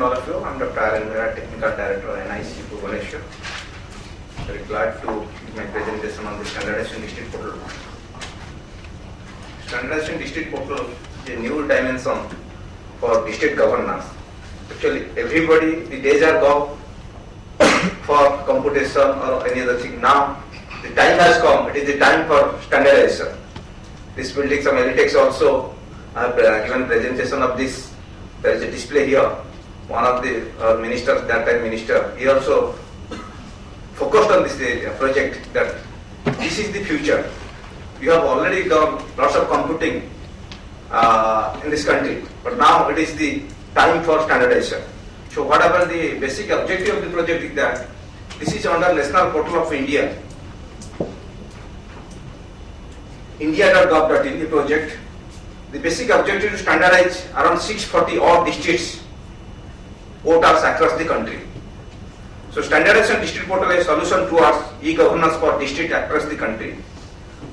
all of you. I'm Dr. Alan Mehra, Technical Director at NIC Bhubaneswar. Very glad to give my presentation on the Standardization District Portal. Standardization District Portal is a new dimension for district governance. Actually, everybody, the days are gone for computation or any other thing. Now, the time has come. It is the time for standardization. This will take some edits also. I have given presentation of this. There is a display here. One of the ministers, that time minister, he also focused on this project that this is the future. We have already done lots of computing in this country, but now it is the time for standardization. So whatever the basic objective of the project is that this is under National Portal of India, India.gov.in, the project. The basic objective is to standardize around 640 odd districts portals across the country. So standardization district portal is a solution towards e-governance for district across the country.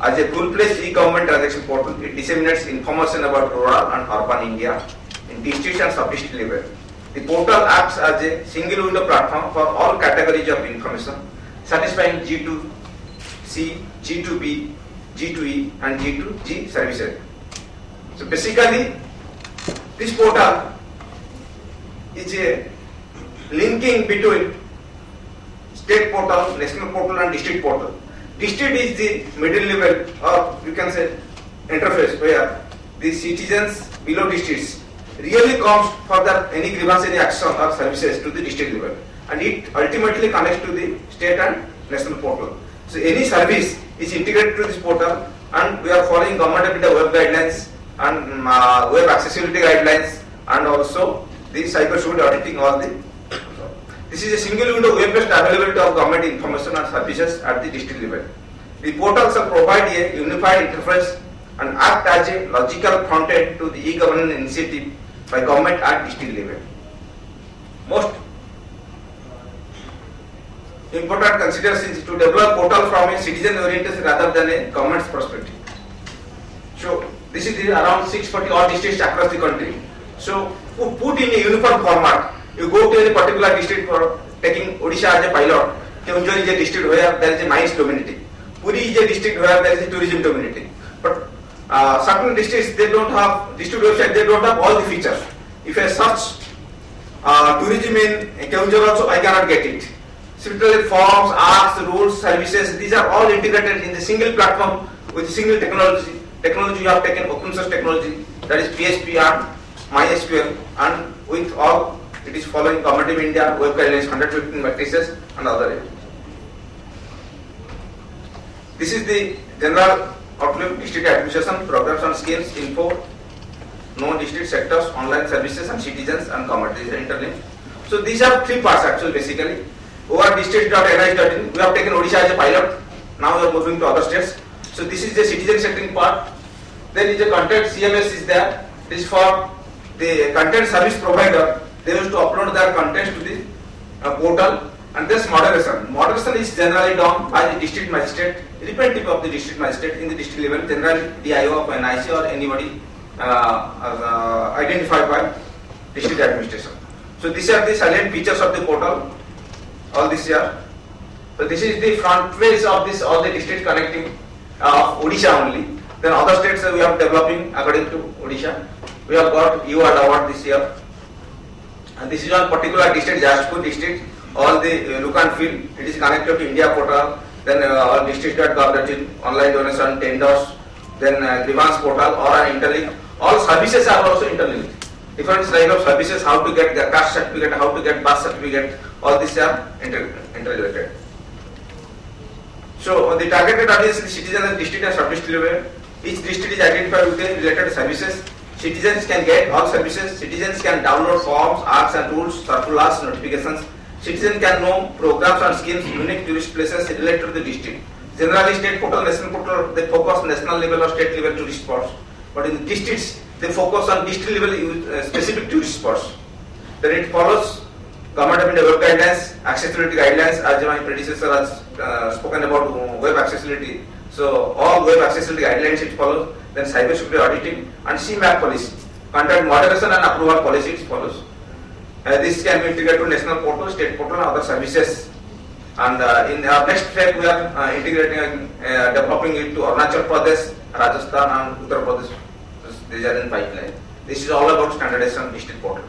As a full-fledged e-government transaction portal, it disseminates information about rural and urban India in district and sub-district level. The portal acts as a single window platform for all categories of information, satisfying G2C, G2B, G2E and G2G services. So basically, this portal is a linking between state portal, national portal and district portal. District is the middle level, or you can say interface, where the citizens below districts really comes for any grievance, any action or services to the district level, and it ultimately connects to the state and national portal. So any service is integrated to this portal, and we are following Government of India web guidelines and web accessibility guidelines, and also the cybersecurity auditing all the. This is a single window web-based availability of government information and services at the district level. The portal shall provide a unified interface and act as a logical front end to the e-governance initiative by government at district level. Most important consideration is to develop portal from a citizen orientation rather than a government's perspective. So this is around 640 odd districts across the country. So put in a uniform format. You go to any particular district for taking Odisha as a pilot. Keonjhar is a district where there is a mines dominating. Puri is a district where there is a tourism dominating. But certain districts, they don't have, district website, they don't have all the features. If I search tourism in Keonjhar also, I cannot get it. Similarly, forms, acts, rules, services, these are all integrated in the single platform with single technology. Technology you have taken open source technology, that is PHP and MySQL, and with all it is following Government of India web guidelines 115 matrices and other areas. This is the general outlook: district administration, programs and schemes, info, known district sectors, online services and citizens and government. These are interlinked. So these are three parts actually basically. Over district.nis.in, we have taken Odisha as a pilot. Now we are moving to other states. So this is the citizen setting part. Then is the content CMS is there. This is for the content service provider. They used to upload their contents to the portal, and this moderation. Moderation is generally done by the district magistrate, representative of the district magistrate in the district level, generally DIO of NIC or anybody identified by district administration. So these are the salient features of the portal. All this here. So this is the front face of this all the districts connecting Odisha only. Then other states we are developing according to Odisha. We have got UARD award this year. And this is one particular district, Jashpur district. All the look and feel, it is connected to India portal. Then district.gov.in, online donation, tenders, then grievance portal or an interlink. All services are also interlinked. Different type of services, how to get the caste certificate, how to get birth certificate, all these are interrelated. So the targeted audience is the citizens and district and sub-district level. Each district is identified with the related services. Citizens can get all services. Citizens can download forms, acts and rules, circulars, notifications. Citizens can know programs and schemes, unique tourist places related to the district. Generally, state portal, national portal, they focus on national level or state level tourist spots. But in the districts, they focus on district level specific tourist spots. Then it follows Government of India web guidelines, accessibility guidelines, as my predecessor has spoken about web accessibility. So all web accessibility guidelines it follows. Then cybersecurity auditing and CMAP policy, content moderation and approval policy it follows. This can be integrated to national portal, state portal, and other services. And in our next phase, we are integrating and developing it to Arunachal Pradesh, Rajasthan, and Uttar Pradesh. These are in pipeline. This is all about standardization district portal.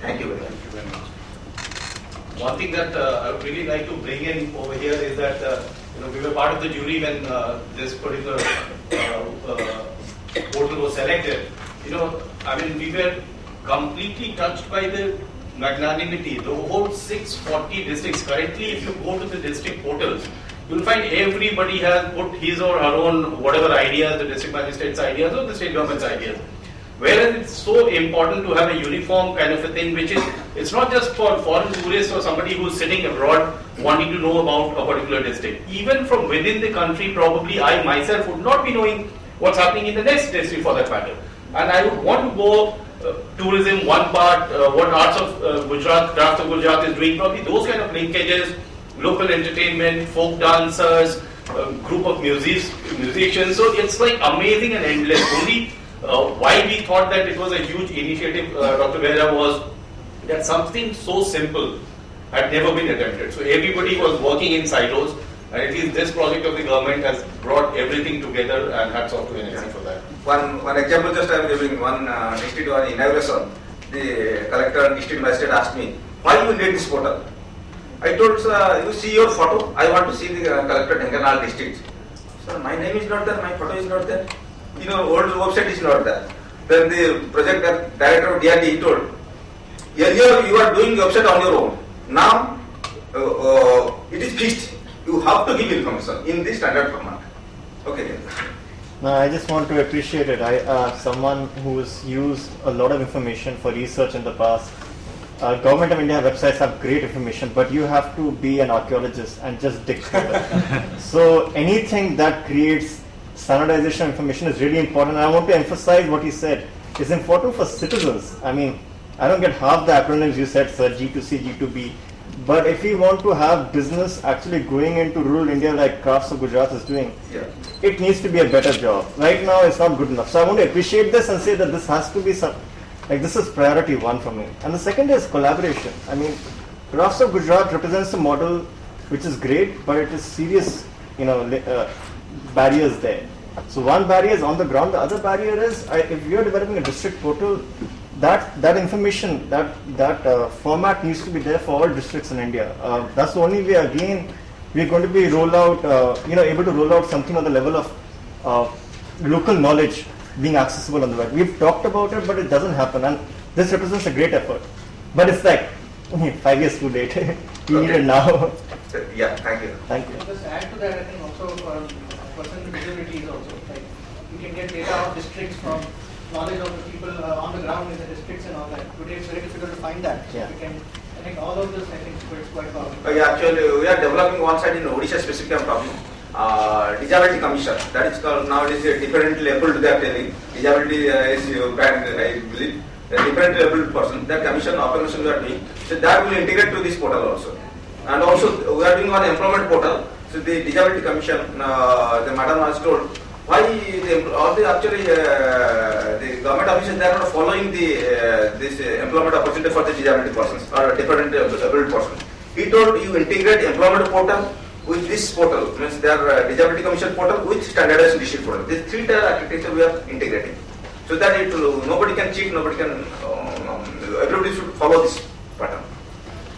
Thank you very much. Thank you very much. One thing that I would really like to bring in over here is that we were part of the jury when this particular portal was selected. We were completely touched by the magnanimity. The whole 640 districts. Currently, if you go to the district portals, you'll find everybody has put his or her own whatever ideas, the district magistrate's ideas or the state government's ideas. Whereas it's so important to have a uniform kind of a thing, which is, it's not just for foreign tourists or somebody who's sitting abroad wanting to know about a particular district. Even from within the country, probably I myself would not be knowing what's happening in the next district for that matter. And I would want to go tourism, one part, what Arts of Gujarat, Crafts of Gujarat is doing, probably those kind of linkages, local entertainment, folk dancers, group of musicians. So it's like amazing and endless. Only why we thought that it was a huge initiative, Dr. Behera, was that something so simple had never been attempted. So everybody was working in silos, and at least this project of the government has brought everything together, and hats off to NSC for that. One example just I am giving, one district one inauguration, the collector and district magistrate asked me, why you need this portal? I told, sir, you see your photo, I want to see the collector Dhenkanal district. Sir, my name is not there, my photo is not there. Old website is not there. Then the project director of DRD, he told, earlier you are doing website on your own. Now it is fixed. You have to give information in the standard format. Okay. No, I just want to appreciate it. Someone who's used a lot of information for research in the past. Government of India websites have great information, but you have to be an archaeologist and just dig through it. So anything that creates standardization information is really important. And I want to emphasize what he said. It's important for citizens. I mean, I don't get half the acronyms you said, sir, G2C, G2B. But if we want to have business actually going into rural India like Crafts of Gujarat is doing, it needs to be a better job. Right now, it's not good enough. So I want to appreciate this and say that this has to be this is priority one for me. And the second is collaboration. I mean, Crafts of Gujarat represents a model which is great, but it is serious, barriers there. So one barrier is on the ground. The other barrier is if you are developing a district portal, that information, that format needs to be there for all districts in India. That's the only way. Again, we are going to be able to roll out something on the level of local knowledge being accessible on the web. We've talked about it, but it doesn't happen, and this represents a great effort. But it's like 5 years too late. We need it now. Yeah, thank you. Thank you. Just add to that, I think also for person with disabilities also, like you can get data of districts from knowledge of the people on the ground in the districts and all that. Today it's very difficult to find that. So we can connect all of this, I think it's quite powerful. Actually, we are developing one side in Odisha specifically I'm talking. Disability Commission, that is called nowadays different labeled, they are telling. Disability is banned, I believe. A different labeled person, that commission organization we are doing. So that will integrate to this portal also. And also we are doing one employment portal. So the Disability Commission, the madam has told, why the government officials, they are not following this employment opportunity for the disability persons or different able persons. He told you integrate employment portal with this portal, means their Disability Commission portal with standardized district portal. These three-tier architecture we are integrating. So that nobody can cheat, nobody can, everybody should follow this pattern.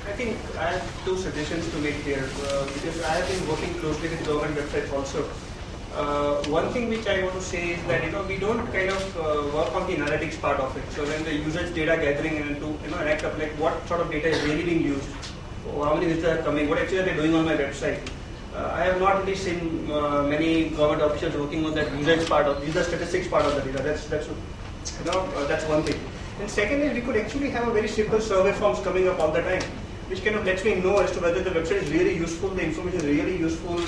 I think I have two suggestions to make here because I have been working closely with government websites also. One thing which I want to say is that we don't kind of work on the analytics part of it. So when the usage data gathering and to act up like what sort of data is really being used, how many visitors are coming, what actually are they doing on my website. I have not really seen many government officials working on that usage part of user statistics part of the data. That's one thing. And secondly, we could actually have a very simple survey forms coming up all the time, which kind of lets me know as to whether the website is really useful, the information is really useful,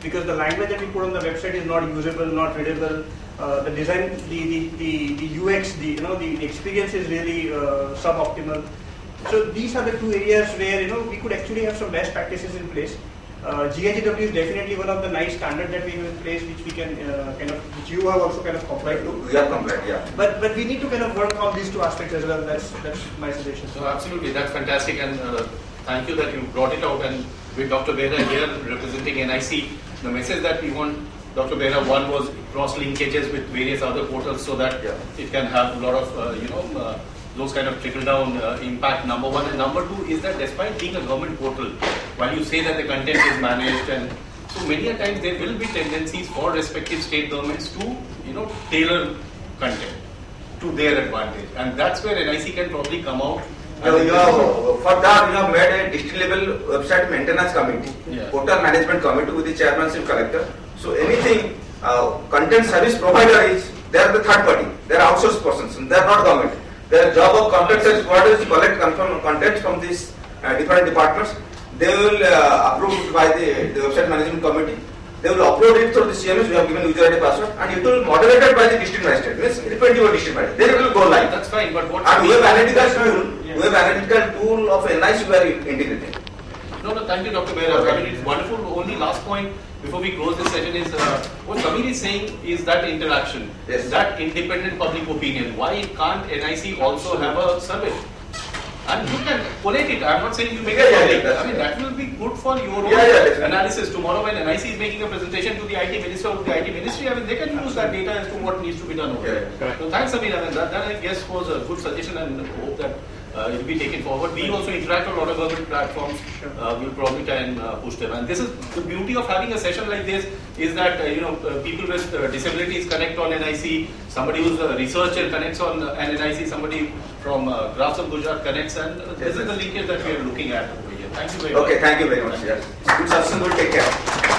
because the language that we put on the website is not usable, not readable. The design, the UX, the experience is really suboptimal. So these are the two areas where we could actually have some best practices in place. GHGW is definitely one of the nice standards that we have in place, which we can which you have also kind of complied to. We have complied, yeah. But we need to kind of work on these two aspects as well. That's my suggestion. So absolutely, that's fantastic, and thank you that you brought it out. And with Dr. Behra here representing NIC, the message that we want, Dr. Behra, one was cross linkages with various other portals so that it can have a lot of those kind of trickle down impact, number one. And number two is that despite being a government portal, while you say that the content is managed, and so many a times there will be tendencies for respective state governments to tailor content to their advantage, and that's where NIC can probably come out. For that, we have made a district level website maintenance committee, portal management committee with the chairmanship collector. So anything content service provider is, they are the third party, they are outsourced persons, and they are not government. Their job of content service provider is to collect content from these different departments. They will approve by the website management committee. They will upload it through the CMS. We have given user ID password, and it will be moderated by the district magistrate. Means independent of district magistrate. Then it will go live. That's fine, but what? And web analytical tool of NIC we are integrating. No, thank you, Dr. Behra. I mean, it's wonderful. Only last point before we close this session is what Samir is saying is that interaction, that independent public opinion. Why can't NIC also have a survey? And you can collate it. I'm not saying you make it public. I mean, that will be good for your own analysis. Tomorrow when NIC is making a presentation to the IT Minister or the IT Ministry, I mean, they can use that data as to what needs to be done over there. So thanks, Samir. I mean, that I guess was a good suggestion, and hope that it will be taken forward. We also interact on a lot of government platforms. We'll probably try and push them. And this is the beauty of having a session like this, is that people with disabilities connect on NIC. Somebody who's a researcher connects on NIC. Somebody from Graphs of Gujarat connects, and this is the linkage that we are looking at over here. Thank you very much. Okay, thank you very much. Yes. Good session. We'll take care.